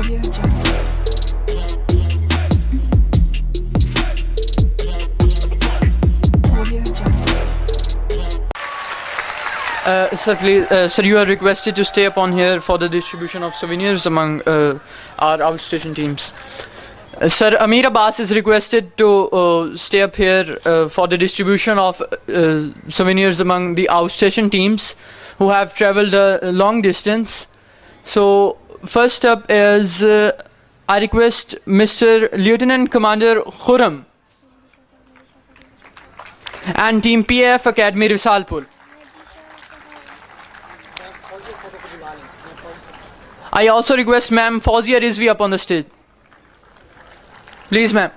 Audio Jungle. Audio Jungle. Sir, please, sir, you are requested to stay upon here for the distribution of souvenirs among our outstation teams. Sir, Amir Abbas is requested to stay up here for the distribution of souvenirs among the outstation teams who have traveled a long distance. So, first up is I request Mr. Lieutenant Commander Khurram and Team PAF Academy Risalpur. I also request Ma'am Fauzia Rizvi up on the stage. Please, ma'am.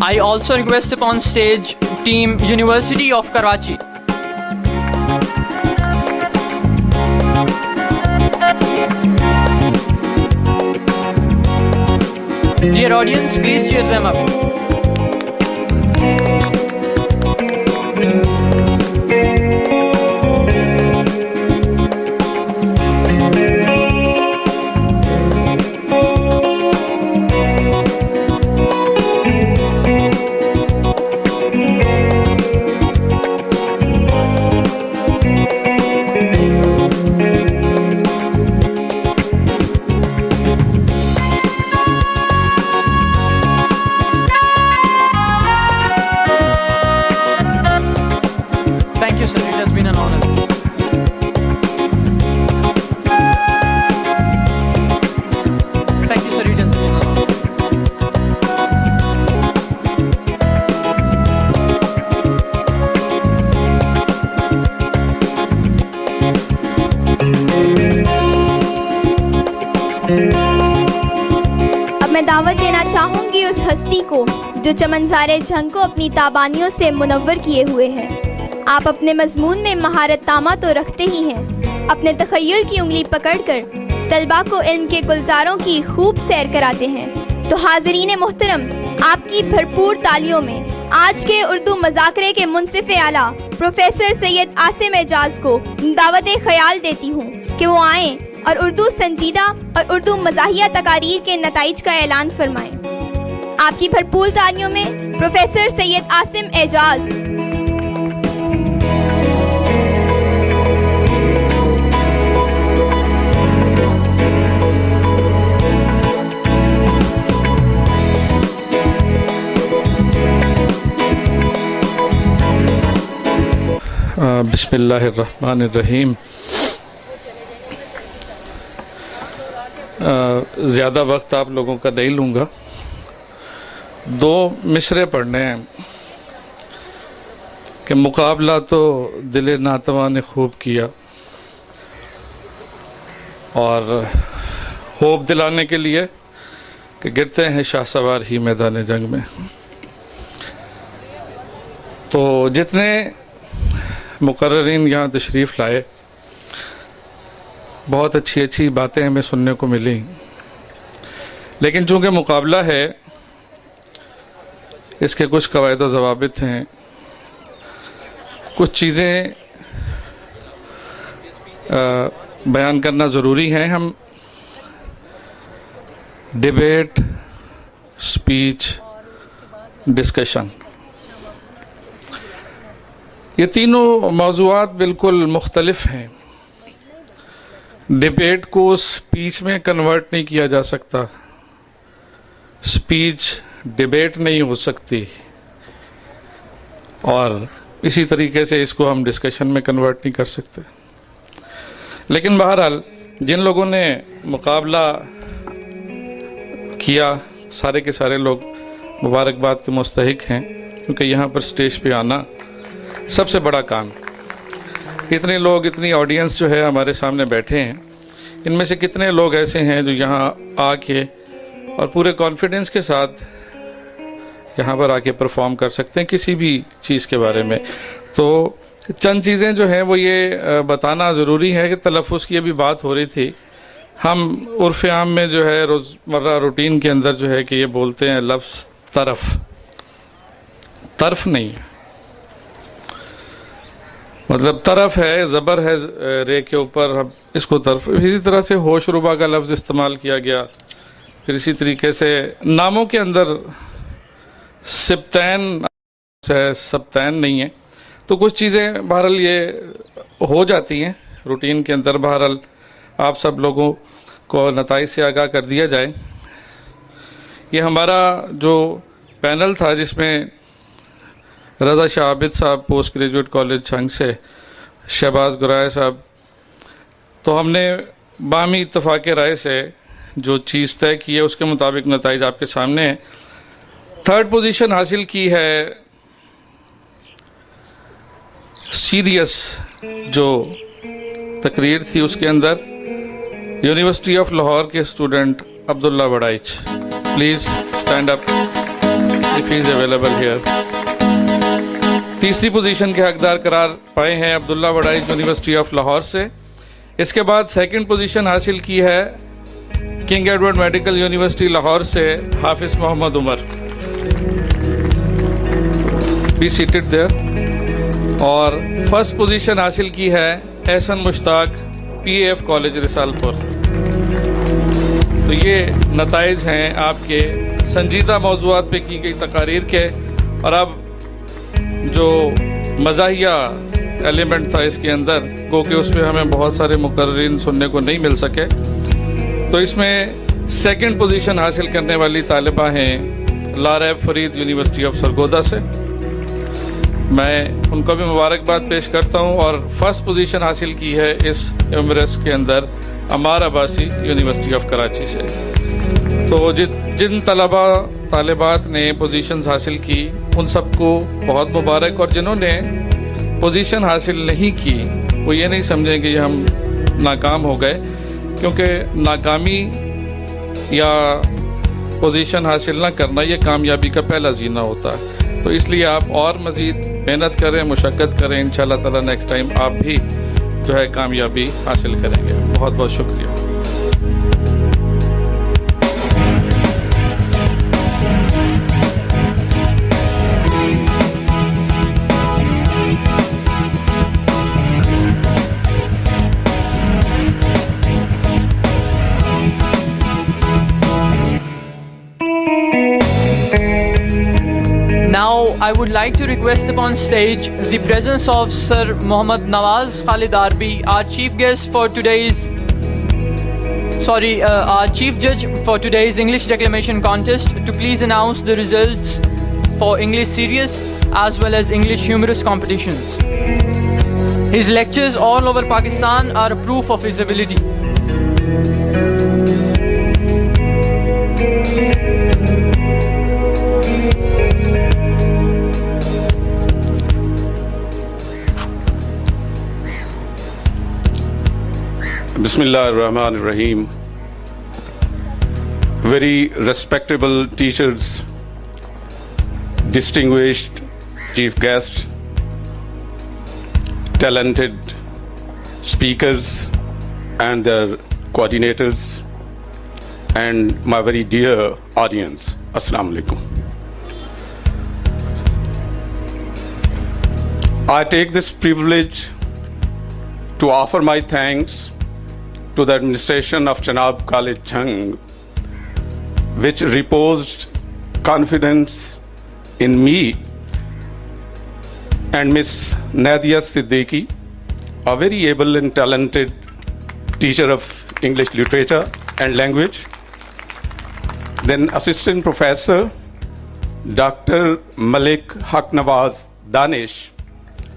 I also request upon stage Team University of Karachi. Dear audience, please cheer them up. Thank you, sir. It has been an honor. Thank you, sir. It has been an honor. अब मैं दावत देना चाहूंगी उस हस्ती को जो चमनज़ारे जंग को अपनी ताबानियों से मुनव्वर किए हुए है। आप अपने मजमून में महारत तामा तो रखते ही हैं, अपने तखय्युल की उंगली पकड़कर तलबा को इल्म के गुलजारों की खूब सैर कराते हैं। तो हाज़रीन मोहतरम, आपकी भरपूर तालियों में आज के उर्दू मज़ाकरे के मुनसिफ़ आला प्रोफेसर सैयद आसिम एजाज को दावत ख्याल देती हूँ कि वो आएँ और उर्दू संजीदा और उर्दू मज़ाहिया तकारीर के नताइज का ऐलान फरमाएँ। आपकी भरपूर तालियों में प्रोफेसर सैयद आसिम एजाज। बिस्मिल्लाहिर्रहमानिर्रहीम। ज़्यादा वक्त आप लोगों का नहीं लूँगा। दो मिसरे पढ़ने हैं कि मुकाबला तो दिल नातवा ने खूब किया, और होप दिलाने के लिए कि गिरते हैं शाहसवार ही मैदान जंग में। तो जितने मुकर्ररीन यहाँ तशरीफ़ लाए, बहुत अच्छी अच्छी बातें हमें सुनने को मिली, लेकिन चूँकि मुकाबला है, इसके कुछ कवायद व ज़वाबित हैं, कुछ चीज़ें बयान करना ज़रूरी है। हम डिबेट, स्पीच, डिस्कशन, ये तीनों मौज़ूआत बिल्कुल मुख्तलिफ हैं। डिबेट को स्पीच में कन्वर्ट नहीं किया जा सकता, स्पीच डिबेट नहीं हो सकती, और इसी तरीके से इसको हम डिस्कशन में कन्वर्ट नहीं कर सकते। लेकिन बहरहाल जिन लोगों ने मुकाबला किया, सारे के सारे लोग मुबारकबाद के मुस्तहिक हैं, क्योंकि यहाँ पर स्टेज पे आना सबसे बड़ा काम। इतने लोग, इतनी ऑडियंस जो है हमारे सामने बैठे हैं, इनमें से कितने लोग ऐसे हैं जो यहाँ आके और पूरे कॉन्फिडेंस के साथ यहाँ पर आके परफॉर्म कर सकते हैं किसी भी चीज़ के बारे में। तो चंद चीज़ें जो हैं वो ये बताना ज़रूरी है कि तलफ़्फ़ुज़ की अभी बात हो रही थी। हम उर्फ़ आम में जो है रोज़मर्रा रूटीन के अंदर जो है कि ये बोलते हैं लफ्ज़ तरफ, तरफ नहीं है, मतलब तरफ है, ज़बर है रे के ऊपर, हम इसको तरफ। इसी तरह से होश रुबा का लफ्ज़ इस्तेमाल किया गया। फिर इसी तरीके से नामों के अंदर सिब्तैन है, सबतैन नहीं है। तो कुछ चीज़ें बहरहाल ये हो जाती हैं रूटीन के अंदर। बहरहाल आप सब लोगों को नताइज से आगाह कर दिया जाए। ये हमारा जो पैनल था जिसमें रज़ा शाह आबिद साहब पोस्ट ग्रेजुएट कॉलेज छंग से, शहबाज गुराए साहब, तो हमने बामी इत्तफाक़ राय से जो चीज़ तय की है उसके मुताबिक नताइज आपके सामने है। थर्ड पोजीशन हासिल की है सीरियस जो तकरीर थी उसके अंदर यूनिवर्सिटी ऑफ लाहौर के student Abdullah Waraich. Please stand up if he is available here. तीसरी पोजीशन के हकदार करार पाए हैं अब्दुल्ला वड़ाइच यूनिवर्सिटी ऑफ लाहौर से। इसके बाद सेकंड पोजीशन हासिल की है King Edward Medical University Lahore से Hafiz Muhammad Umar. Be seated there. और फर्स्ट पोजीशन हासिल की है एहसन मुश्ताक PAF कॉलेज रिसालपुर। तो ये नताइज हैं आपके संजीदा मौज़ूआत पे की गई तकारीर के। और अब जो मज़ाहिया एलिमेंट था इसके अंदर, गो कि उसमें हमें बहुत सारे मुकर्रिरीन सुनने को नहीं मिल सके, तो इसमें सेकंड पोजीशन हासिल करने वाली तालिबा हैं लारैब फरीद यूनिवर्सिटी ऑफ सरगोदा से। मैं उनको भी मुबारकबाद पेश करता हूं। और फर्स्ट पोजीशन हासिल की है इस एमरेस के अंदर अमार अब्बासी यूनिवर्सिटी ऑफ कराची से। तो जिन तालिबात ने पोजीशंस हासिल की उन सबको बहुत मुबारक। और जिन्होंने पोजीशन हासिल नहीं की वो ये नहीं समझें कि हम नाकाम हो गए, क्योंकि नाकामी या पोजीशन हासिल ना करना ये कामयाबी का पहला जीना होता है। तो इसलिए आप और मज़ीद मेहनत करें, मुशक्क़त करें। इंशाअल्लाह ताला नेक्स्ट टाइम आप भी जो है कामयाबी हासिल करेंगे। बहुत बहुत शुक्रिया। Now I would like to request upon stage the presence of Sir Mohammad Nawaz Khalid Arbi, our chief guest for today's our chief judge for today's English declamation contest, to please announce the results for English serious as well as English humorous competitions. His lectures all over Pakistan are a proof of his ability. Bismillahirrahmanirrahim. Very respectable teachers, distinguished chief guests, talented speakers and their coordinators, and my very dear audience, Assalamu alaikum. I take this privilege to offer my thanks to the administration of Janab College Chhang, which reposed confidence in me and Miss Nadia Siddiqui, a very able and talented teacher of English literature and language. Then Assistant Professor Dr. Malik Haq Nawaz Danish,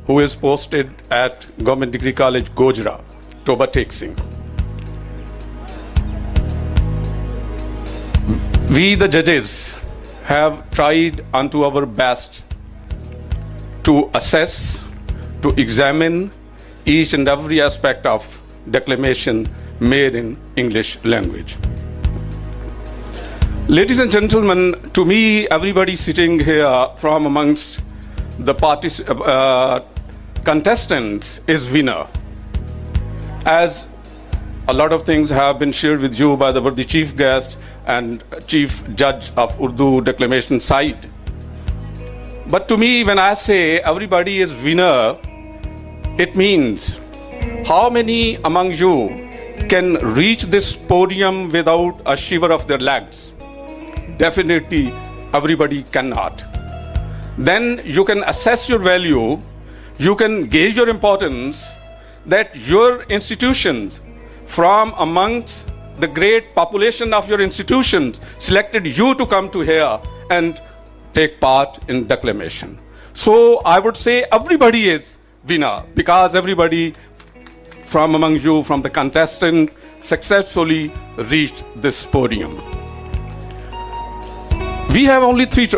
who is posted at Government Degree College, Gojra, to overtake Singh. We, the judges, have tried unto our best to assess, to examine each and every aspect of declamation made in English language. Ladies and gentlemen, to me, everybody sitting here from amongst the contestants is winner. As a lot of things have been shared with you by the chief guest and chief judge of Urdu declamation side. But to me, when I say everybody is winner, it means how many among you can reach this podium without a shiver of their legs? Definitely everybody cannot. Then you can assess your value, you can gauge your importance, that your institutions from amongst the great population of your institutions selected you to come to here and take part in declamation. So I would say everybody is winner because everybody from among you, from the contestant, successfully reached this podium. We have only three,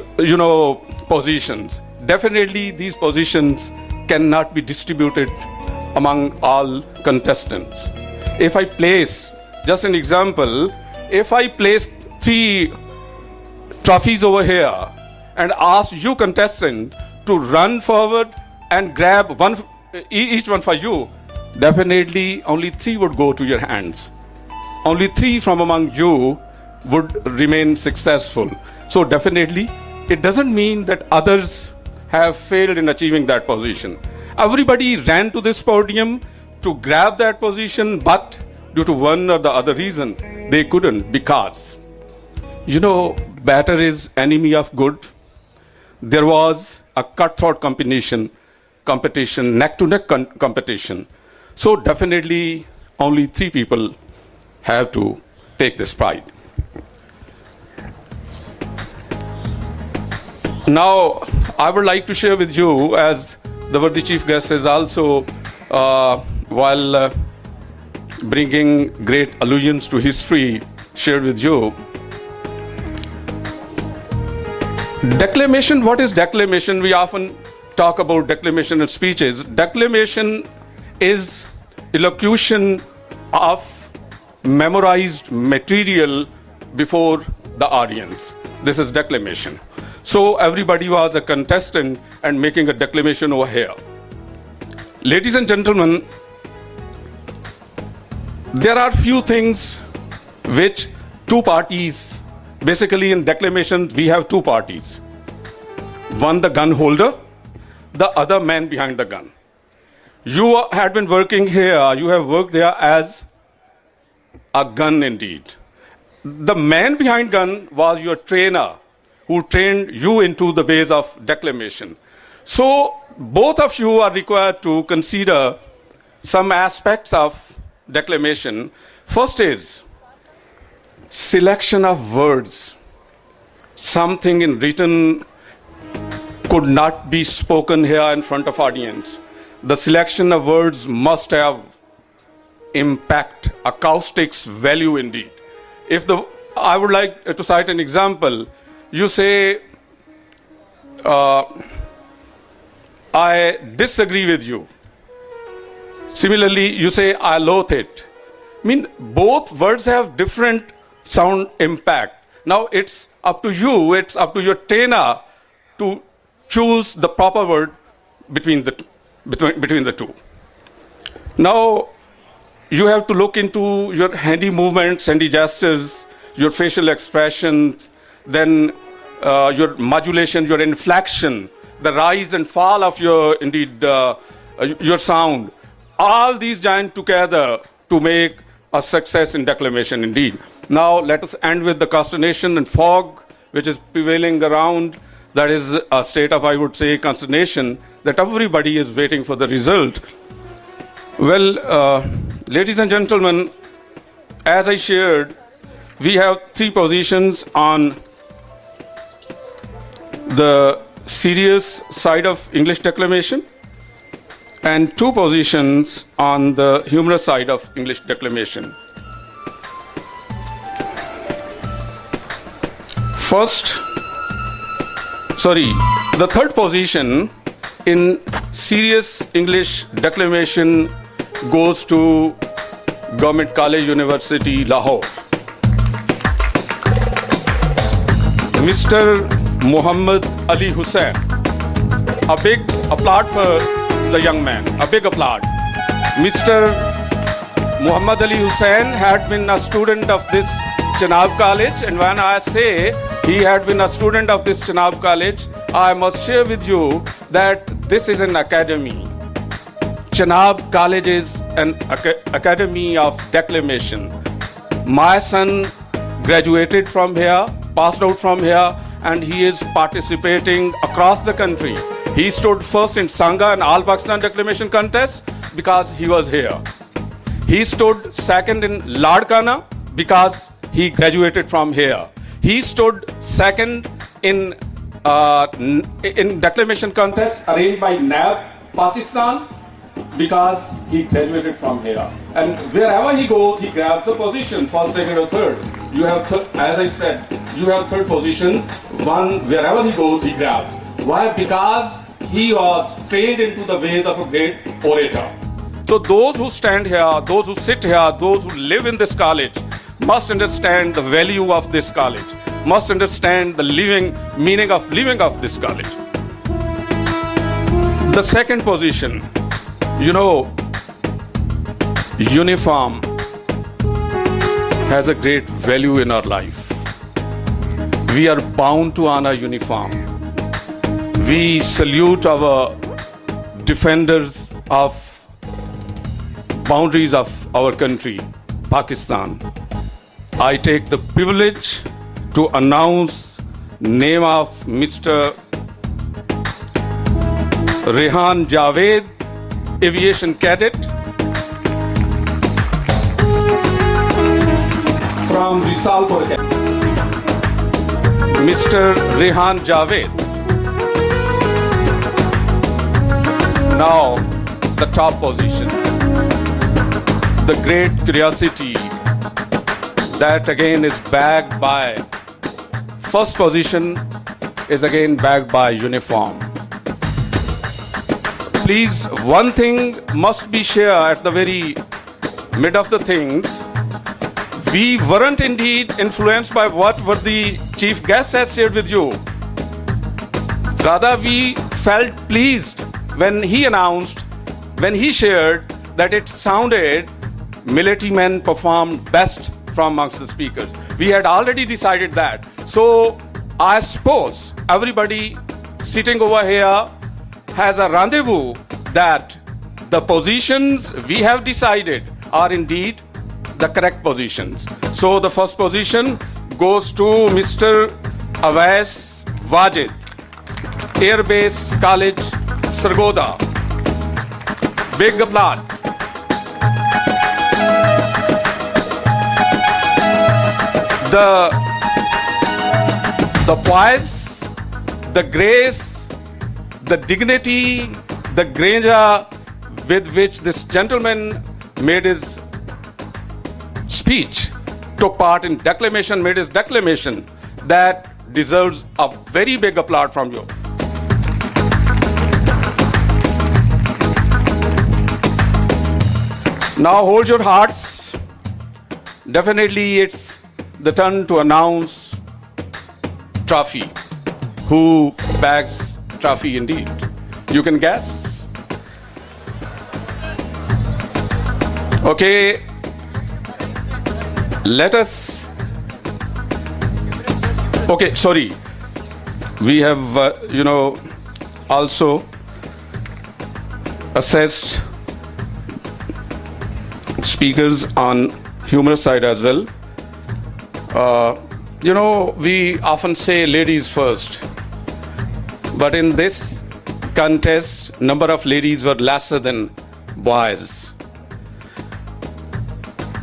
positions. Definitely these positions cannot be distributed among all contestants. If I place, just an example, if I place 3 trophies over here and ask you contestant to run forward and grab each one for you, definitely only 3 would go to your hands. Only 3 from among you would remain successful. So definitely, it doesn't mean that others have failed in achieving that position. Everybody ran to this podium to grab that position, but due to one or the other reason, they couldn't because, better is enemy of good. There was a cutthroat competition, neck-to-neck competition. So definitely, only 3 people have to take this pride. Now, I would like to share with you, as the worthy chief guest is also, while bringing great allusions to history, shared with you. Declamation, what is declamation? We often talk about declamation in speeches. Declamation is elocution of memorized material before the audience. This is declamation. So everybody was a contestant and making a declamation over here. Ladies and gentlemen, there are few things which 2 parties, basically in declamation we have 2 parties. One the gun holder, the other man behind the gun. You had been working here, you have worked here as a gun indeed. The man behind gun was your trainer, who trained you into the ways of declamation. So both of you are required to consider some aspects of declamation. First is selection of words. Something in written could not be spoken here in front of audience. The selection of words must have impact, acoustics, value indeed. I would like to cite an example. You say, I disagree with you. Similarly, you say, I loathe it. Both words have different sound impact. Now, it's up to you, it's up to your trainer to choose the proper word between the 2. Now, you have to look into your handy movements, handy gestures, your facial expressions, then your modulation, your inflection, the rise and fall of your sound. All these joined together to make a success in declamation indeed. Now let us end with the consternation and fog which is prevailing around. That is a state of, I would say, consternation that everybody is waiting for the result. Well, ladies and gentlemen, as I shared, we have 3 positions on the serious side of English declamation and 2 positions on the humorous side of English declamation. The third position in serious English declamation goes to Government College University, Lahore. Mr. Muhammad Ali Hussain. A big applaud for the young man. A big applaud. Mr. Muhammad Ali Hussain had been a student of this Chenab College, and when I say he had been a student of this Chenab College, I must share with you that this is an academy. Chenab College is an academy of declamation. My son graduated from here, passed out from here, and he is participating across the country. He stood first in Sangha and All Pakistan Declamation Contest because he was here. He stood second in Ladkana because he graduated from here. He stood second in declamation contest arranged by NAB Pakistan because he graduated from here. And wherever he goes, he grabs the position, first, second, or third. You have, as I said, you have third position. One, wherever he goes, he grabs. Why? Because he was trained into the ways of a great orator. So those who stand here, those who sit here, those who live in this college must understand the value of this college, must understand the meaning of living of this college. The second position, uniform has a great value in our life. We are bound to honor uniform. We salute our defenders of boundaries of our country, Pakistan. I take the privilege to announce name of Mr. Rehan Javed, Aviation Cadet from Risalpur. Mr. Rehan Javed. Now, the top position. The great curiosity that again is bagged by, first position is again bagged by uniform. Please, one thing must be shared at the very mid of the things. We weren't indeed influenced by what the chief guest has shared with you. Rather, we felt pleased when he announced, when he shared that it sounded military men performed best from amongst the speakers. We had already decided that. So I suppose everybody sitting over here has a rendezvous that the positions we have decided are indeed the correct positions. So the first position goes to Mr. Awais Wajid, Air Base College, Sargodha. Big applaud. The poise, the grace, the dignity, the grandeur with which this gentleman made his speech, took part in declamation, made his declamation, that deserves a very big applaud from you. Now hold your hearts. Definitely it's the turn to announce trophy. Who bags trophy indeed? You can guess. Okay, let us. Okay, sorry. We have, also assessed speakers on humorous side as well. We often say ladies first, but in this contest, number of ladies were lesser than boys.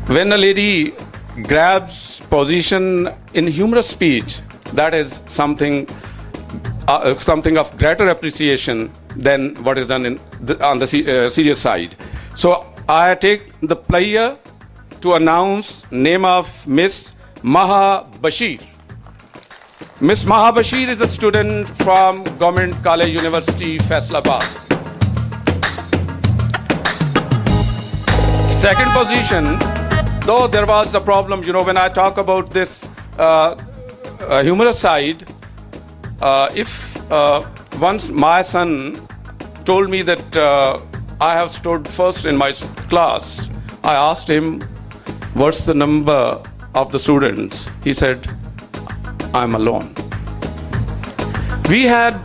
When a lady grabs position in humorous speech, that is something of greater appreciation than what is done on the serious side. So I take the pleasure to announce name of Miss Maha Bashir. Miss Maha Bashir is a student from Government College University, Faisalabad. Second position, though there was a problem, when I talk about this humorous side, if once my son told me that I have stood first in my class, I asked him, what's the number of the students? He said, I'm alone. We have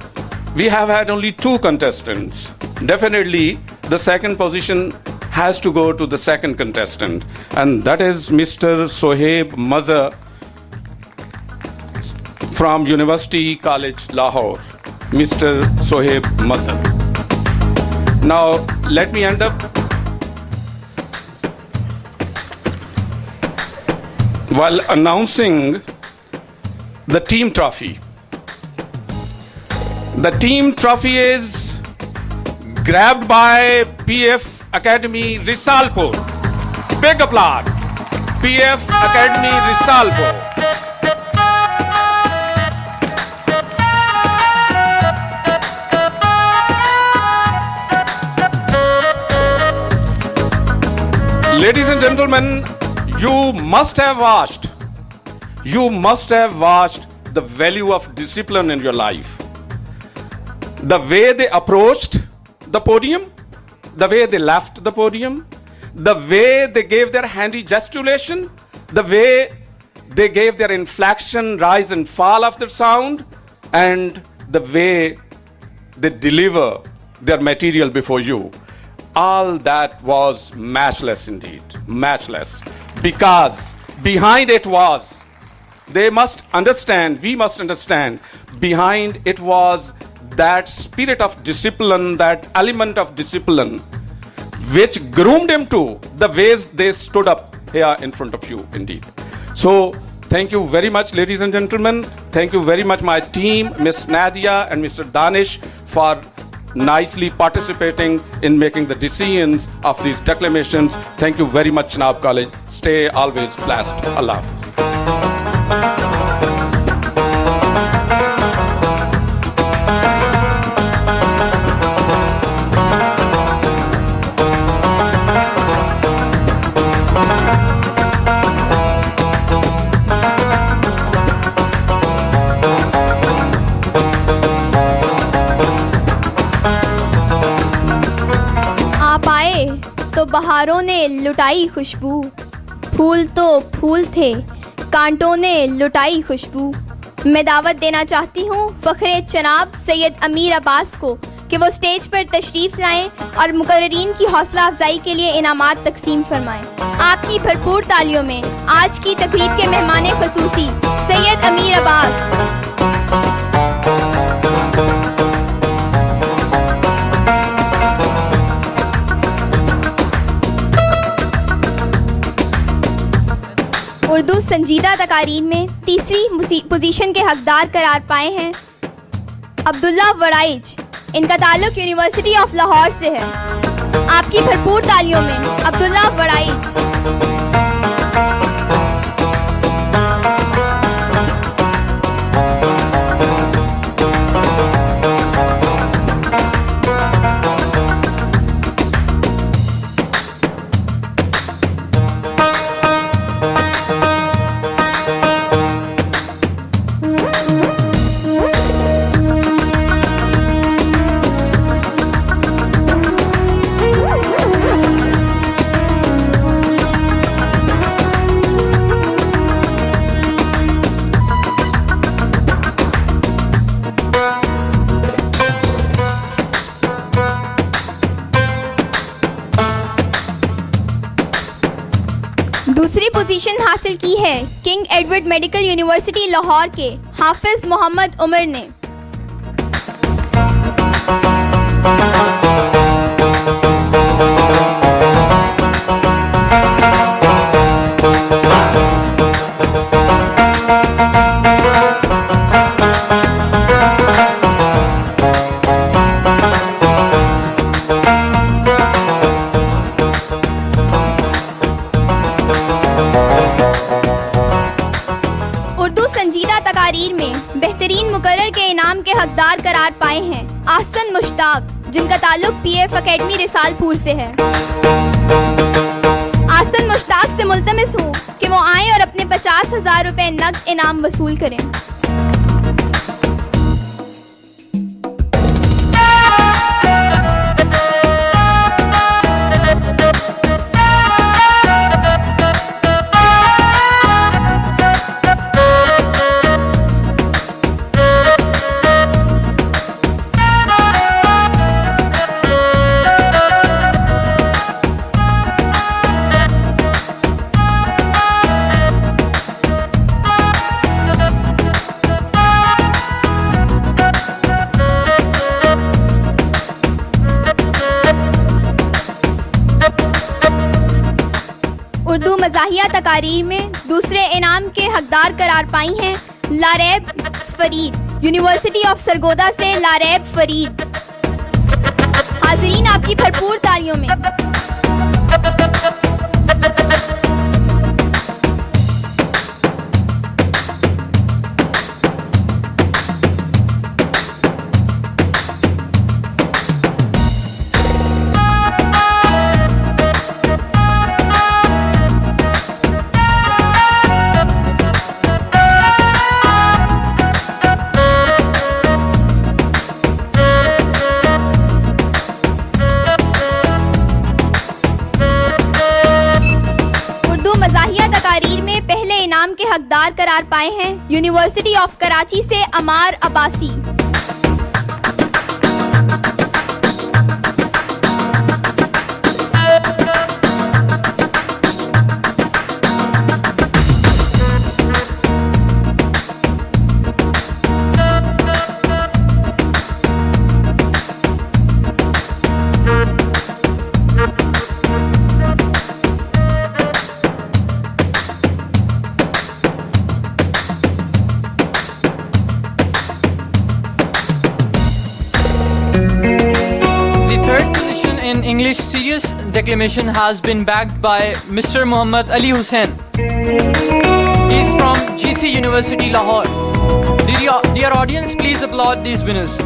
had only 2 contestants. Definitely, the second position has to go to the second contestant, and that is Mr. Sohaib Mazhar from University College Lahore. Mr. Sohaib Mazhar. Now, let me end up while announcing the team trophy. The team trophy is grabbed by PF Academy Risalpur. Big applause. PF Academy Risalpur. Ladies and gentlemen, you must have watched the value of discipline in your life. The way they approached the podium, the way they left the podium, the way they gave their handy gesticulation, the way they gave their inflection, rise and fall of the sound, and the way they deliver their material before you. All that was matchless indeed, matchless. Because behind it was, we must understand, behind it was that spirit of discipline, that element of discipline, which groomed him to the ways they stood up here in front of you indeed. So, thank you very much, ladies and gentlemen. Thank you very much, my team, Miss Nadia and Mr. Danish, for nicely participating in making the decisions of these declamations. Thank you very much, Chenab College. Stay always blessed. Allah. बहारों ने लुटाई खुशबू, फूल तो फूल थे, कांटों ने लुटाई खुशबू। मैं दावत देना चाहती हूँ फ़ख्रे चनाब सैयद अमीर अब्बास को कि वो स्टेज पर तशरीफ़ लाएं और मुकर्रीन की हौसला अफजाई के लिए इनामात तकसीम फरमाएं। आपकी भरपूर तालियों में आज की तकरीब के मेहमान ख़ुसूसी सैयद अमीर अब्बास। उर्दू संजीदा तकारीर में तीसरी पोजीशन के हकदार करार पाए हैं अब्दुल्ला वराइज। इनका ताल्लुक यूनिवर्सिटी ऑफ लाहौर से है। आपकी भरपूर तालियों में अब्दुल्ला वराइज। दूसरी पोजीशन हासिल की है King Edward Medical University Lahore के हाफिज मोहम्मद उमर ने। इनाम के हकदार करार पाए हैं आहसन मुश्ताक, जिनका ताल्लुक पीएफ एकेडमी रिसालपुर से है। आहसन मुश्ताक से मुल्तमिस हूँ कि वो आएं और अपने 50,000 रुपए नकद इनाम वसूल करें। उर्दू मज़ाहिया तकारीर में दूसरे इनाम के हकदार करार पाई हैं लारैब फरीद, यूनिवर्सिटी ऑफ सरगोदा से लारैब फरीद। हाज़रीन, आपकी भरपूर तालियों में। मज़ाहिया तकारीर में पहले इनाम के हकदार करार पाए हैं यूनिवर्सिटी ऑफ कराची से अमार Abbasi. English serious declamation has been bagged by Mr. Muhammad Ali Hussain. He is from GC University, Lahore. Dear audience, please applaud these winners.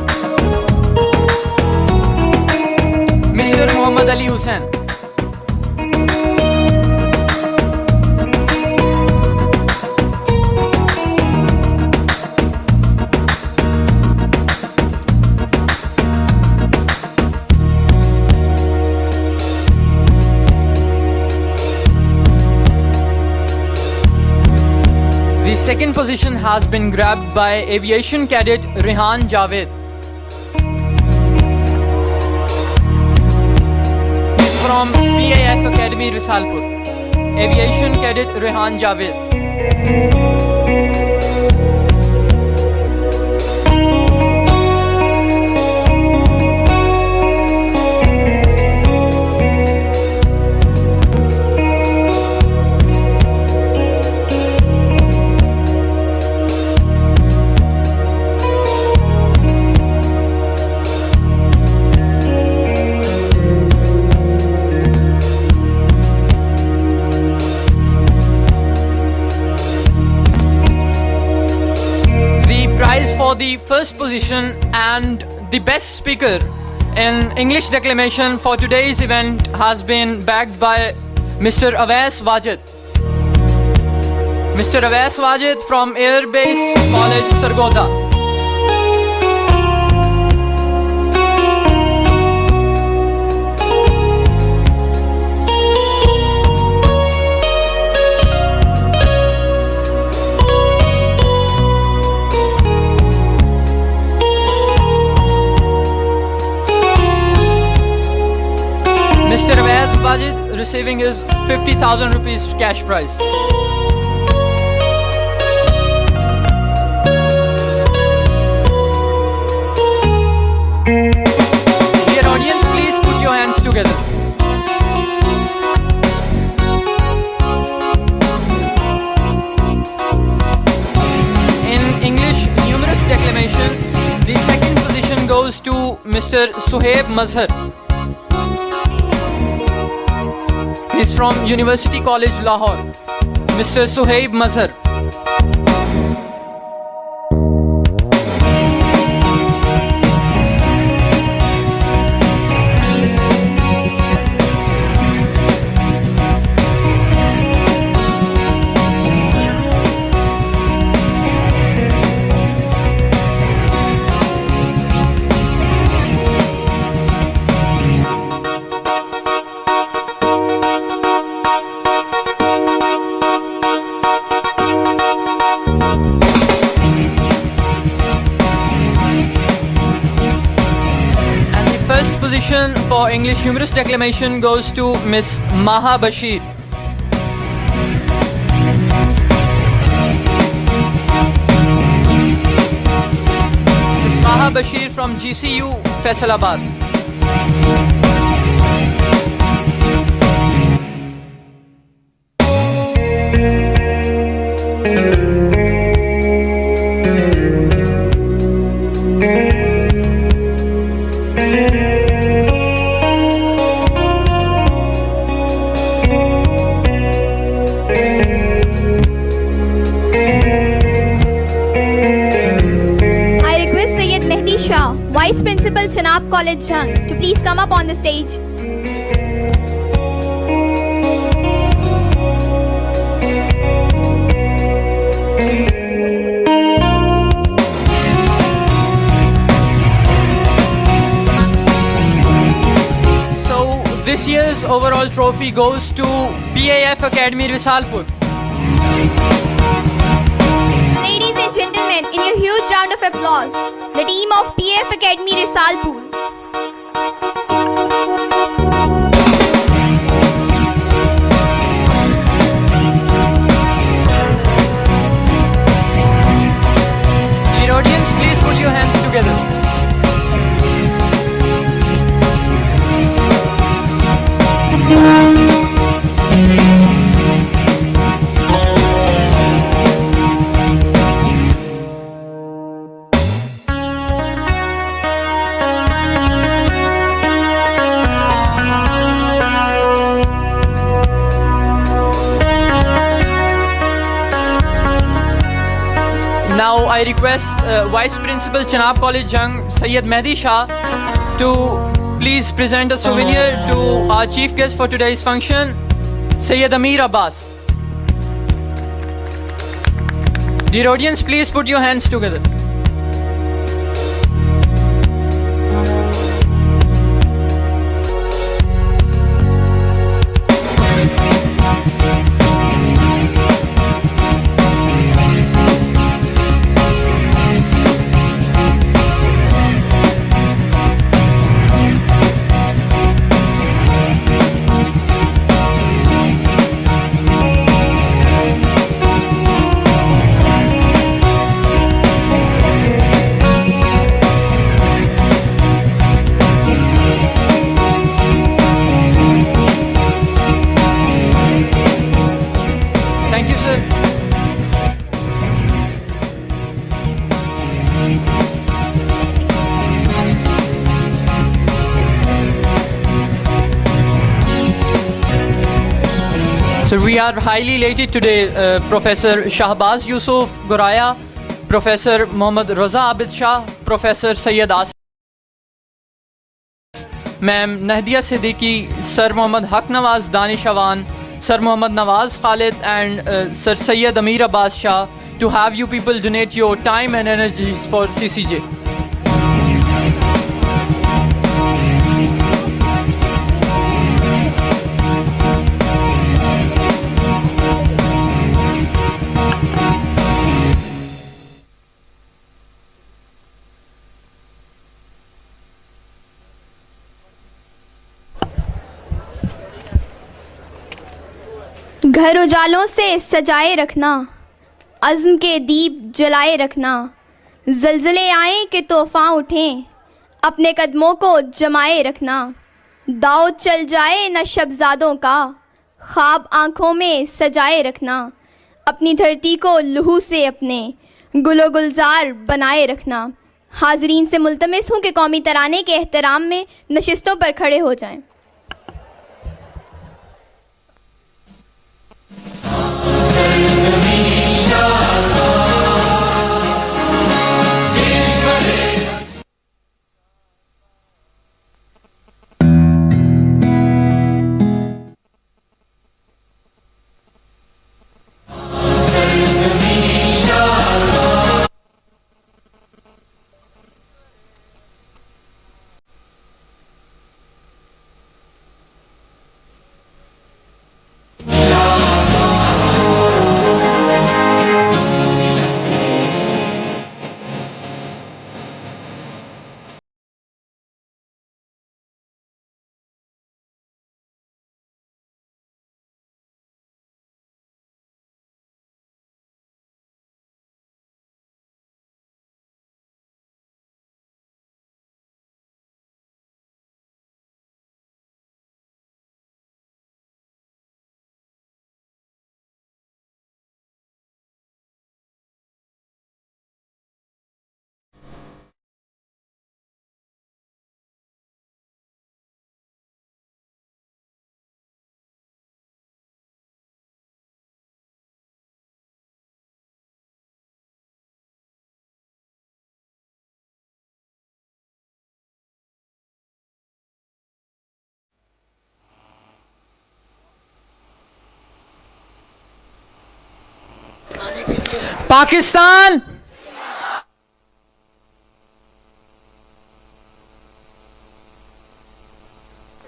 Mr. Muhammad Ali Hussain. The second position has been grabbed by aviation cadet Rehan Javed. He is from PAF Academy, Risalpur. Aviation cadet Rehan Javed. For the first position and the best speaker in English declamation for today's event has been bagged by Mr. Awais Wajid. Mr. Awais Wajid from Air Base College, Sargodha. Mr. Awais Wajid receiving his 50,000 rupees cash prize. Dear audience, please put your hands together. In English numerous declamation, the second position goes to Mr. Suhaib Mazhar. He's from University College, Lahore. Mr. Suhaib Mazhar. nomination for English humorous declamation goes to Miss Maha Bashir. Miss Maha Bashir from GCU, Faisalabad. Vice Principal Chenab College Jhang to please come up on the stage. So this year's overall trophy goes to PAF Academy Risalpur. Ladies and gentlemen, in a huge round of applause, the team of PAF Academy Risalpur. Dear audience, please put your hands together. Now I request Vice Principal Chenab College Jhang, Sayyid Mehdi Shah, to please present a souvenir to our chief guest for today's function, Sayyid Amir Abbas. Dear audience, please put your hands together. Thank you, sir. So we are highly elated today. Professor Shahbaz Yusuf Goraya, Professor Mohammad Raza Abid Shah, Professor Sayyid Asif, Ma'am Nahdiya Siddiqui, Sir Mohammad Haq Nawaz Danish Awan, Sir Mohammad Nawaz Khalid, and Sir Sayyid Amir Abbas Shah, to have you people donate your time and energies for CCJ. घर उजालों से सजाए रखना, अज़्म के दीप जलाए रखना, ज़लज़ले आएं कि तूफ़ान उठें, अपने कदमों को जमाए रखना, दाव चल जाए न शबज़ादों का, ख्वाब आँखों में सजाए रखना, अपनी धरती को लहू से अपने गुलो गुलजार बनाए रखना। हाज़रीन से मुल्तमिस हूँ कि कौमी तराने के एहतराम में नशिस्तों पर खड़े हो जाएं। पाकिस्तान।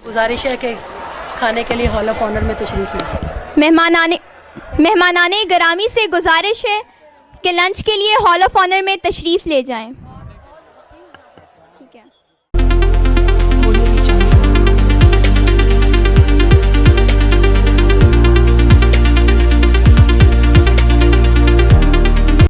गुजारिश है कि खाने के लिए हॉल ऑफ ऑनर में तशरीफ लें। मेहमानाने गिरामी से गुजारिश है कि लंच के लिए हॉल ऑफ ऑनर में तशरीफ़ ले जाएं।